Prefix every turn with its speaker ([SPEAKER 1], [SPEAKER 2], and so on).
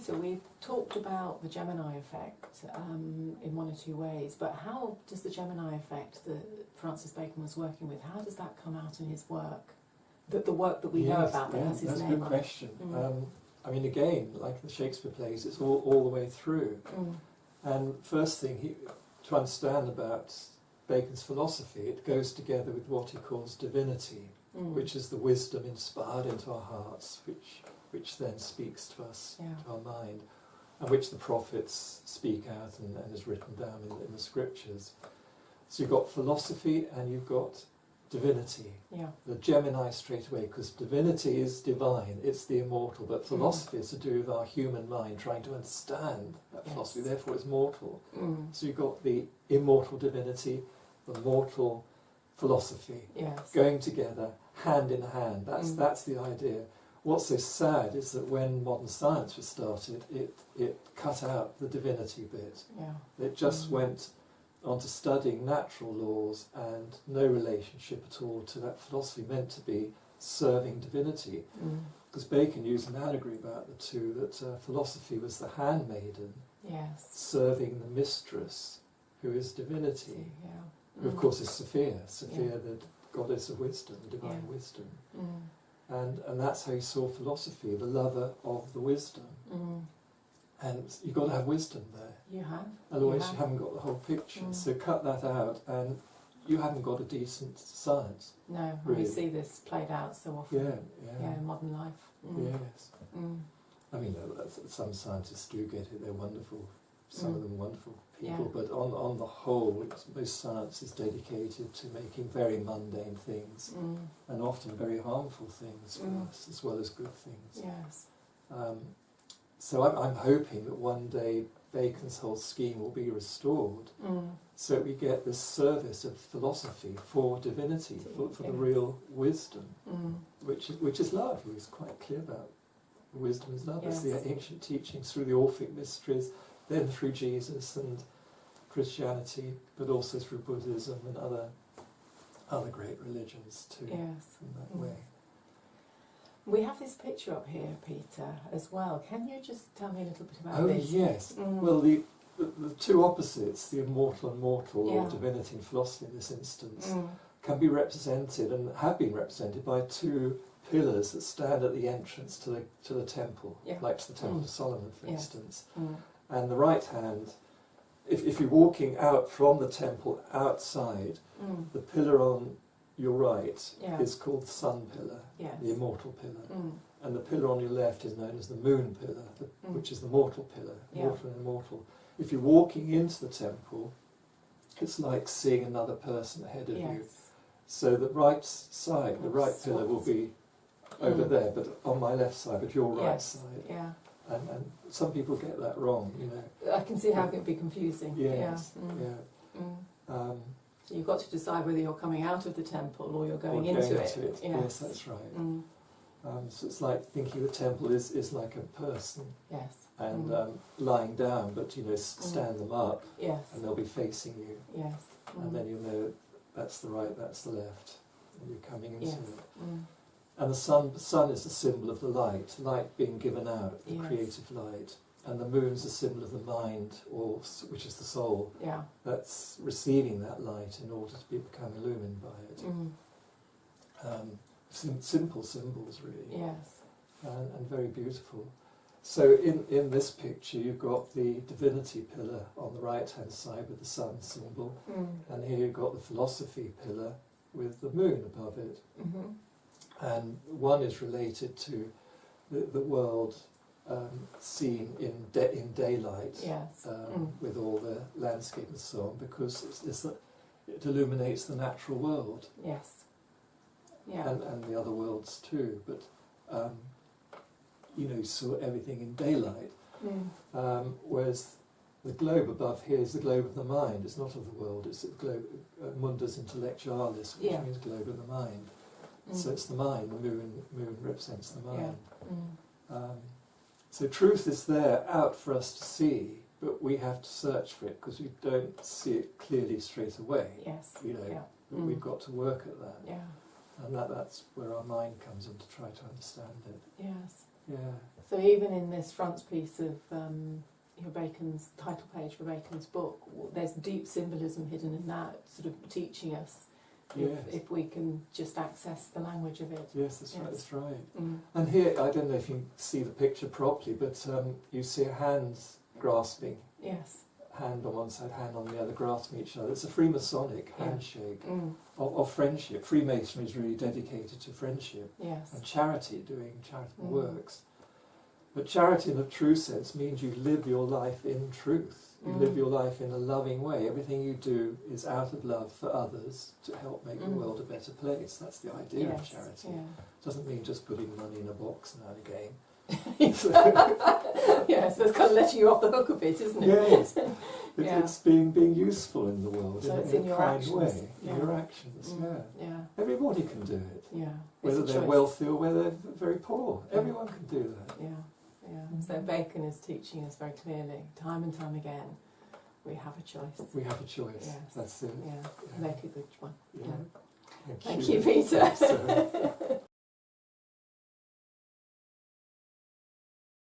[SPEAKER 1] Peter, we've talked about the Gemini effect in one or two ways, but how does the Gemini effect that Francis Bacon was working with, how does that come out in his work? The work that we know about that has his
[SPEAKER 2] that's
[SPEAKER 1] name
[SPEAKER 2] a good
[SPEAKER 1] on
[SPEAKER 2] question.
[SPEAKER 1] it.
[SPEAKER 2] I mean, again, like the Shakespeare plays, it's all the way through. And first thing to understand about Bacon's philosophy, it goes together with what he calls divinity, which is the wisdom inspired into our hearts, which then speaks to us, to our mind, and which the prophets speak out and is written down in the scriptures. So you've got philosophy and you've got divinity. The Gemini straight away, because divinity is divine, it's the immortal, but philosophy is to do with our human mind trying to understand that philosophy, therefore it's mortal. So you've got the immortal divinity, the mortal philosophy, going together, hand in hand. That's the idea. What's so sad is that when modern science was started, it cut out the divinity bit. It just went on to studying natural laws and no relationship at all to that philosophy meant to be serving divinity. Because Bacon used an allegory about the two, that philosophy was the handmaiden serving the mistress, who is divinity, who of course is Sophia, the goddess of wisdom, the divine wisdom. And that's how he saw philosophy, the lover of the wisdom. And you've got to have wisdom there.
[SPEAKER 1] You have.
[SPEAKER 2] Otherwise you haven't got the whole picture. So cut that out and you haven't got a decent science.
[SPEAKER 1] No,
[SPEAKER 2] really.
[SPEAKER 1] We see this played out so often. In modern life.
[SPEAKER 2] Yes. I mean, some scientists do get it, they're wonderful. Some of them wonderful people, but on the whole, most science is dedicated to making very mundane things and often very harmful things for us, as well as good things. So I'm hoping that one day Bacon's whole scheme will be restored, so that we get this service of philosophy for divinity, for the real wisdom, which is love. He was quite clear about wisdom is love. It's the ancient teachings through the Orphic mysteries, then through Jesus and Christianity, but also through Buddhism and other great religions too. In that way.
[SPEAKER 1] We have this picture up here, Peter, as well. Can you just tell me a little bit about this?
[SPEAKER 2] Oh yes. Well, the two opposites, the immortal and mortal, or divinity and philosophy in this instance, can be represented and have been represented by two pillars that stand at the entrance to the temple, like to the Temple of Solomon, for instance. And the right hand, if you're walking out from the temple outside, the pillar on your right is called the sun pillar, the immortal pillar. And the pillar on your left is known as the moon pillar, which is the mortal pillar, mortal and immortal. If you're walking into the temple, it's like seeing another person ahead of you. So the right side, the right pillar will be over there, but on my left side, but your right side. And some people get that wrong, you know.
[SPEAKER 1] I can see how it can be confusing. So you've got to decide whether you're coming out of the temple or you're going into it.
[SPEAKER 2] Yes, that's right. So it's like thinking the temple is like a person. And lying down, but you know, stand them up, and they'll be facing you. And then you'll know that's the right, that's the left, and you're coming into it. And the sun is the symbol of the light being given out, the creative light. And the moon's the symbol of the mind, which is the soul, that's receiving that light in order to become illumined by it. Simple symbols, really, and very beautiful. So in this picture, you've got the divinity pillar on the right-hand side with the sun symbol, and here you've got the philosophy pillar with the moon above it. And one is related to the world seen in daylight, with all the landscape and so on, because it illuminates the natural world. And the other worlds too, but you know, you saw everything in daylight, whereas the globe above here is the globe of the mind. It's not of the world, it's the globe, mundus intellectualis, which means globe of the mind. So it's the mind, the moon represents the mind. So truth is there, out for us to see, but we have to search for it, because we don't see it clearly straight away. You know, we've got to work at that. And that's where our mind comes in to try to understand it. Yeah.
[SPEAKER 1] So even in this frontispiece of Bacon's title page for Bacon's book, there's deep symbolism hidden in that, sort of teaching us if we can just access the language of it.
[SPEAKER 2] Yes, that's right. That's right.
[SPEAKER 1] Mm.
[SPEAKER 2] And here, I don't know if you can see the picture properly, but you see a hands grasping.
[SPEAKER 1] Yes.
[SPEAKER 2] Hand on one side, hand on the other, grasping each other. It's a Freemasonic handshake of friendship. Freemasonry is really dedicated to friendship and charity, doing charitable works. But charity in the true sense means you live your life in truth. You live your life in a loving way. Everything you do is out of love for others to help make the world a better place. That's the idea of charity. It doesn't mean just putting money in a box now and again.
[SPEAKER 1] Yes, that's kind of letting you off the hook a bit, isn't it?
[SPEAKER 2] Yes, it's being useful in the world
[SPEAKER 1] so
[SPEAKER 2] in a kind
[SPEAKER 1] actions.
[SPEAKER 2] way. In your actions, Everybody can do it.
[SPEAKER 1] Yeah.
[SPEAKER 2] Whether they're wealthy or whether they're very poor. Everyone can do that.
[SPEAKER 1] Yeah. Yeah. So Bacon is teaching us very clearly, time and time again, we have a choice.
[SPEAKER 2] We have a choice.
[SPEAKER 1] Yes.
[SPEAKER 2] That's it.
[SPEAKER 1] Yeah. Make a good one.
[SPEAKER 2] Yeah.
[SPEAKER 1] Thank you, Peter.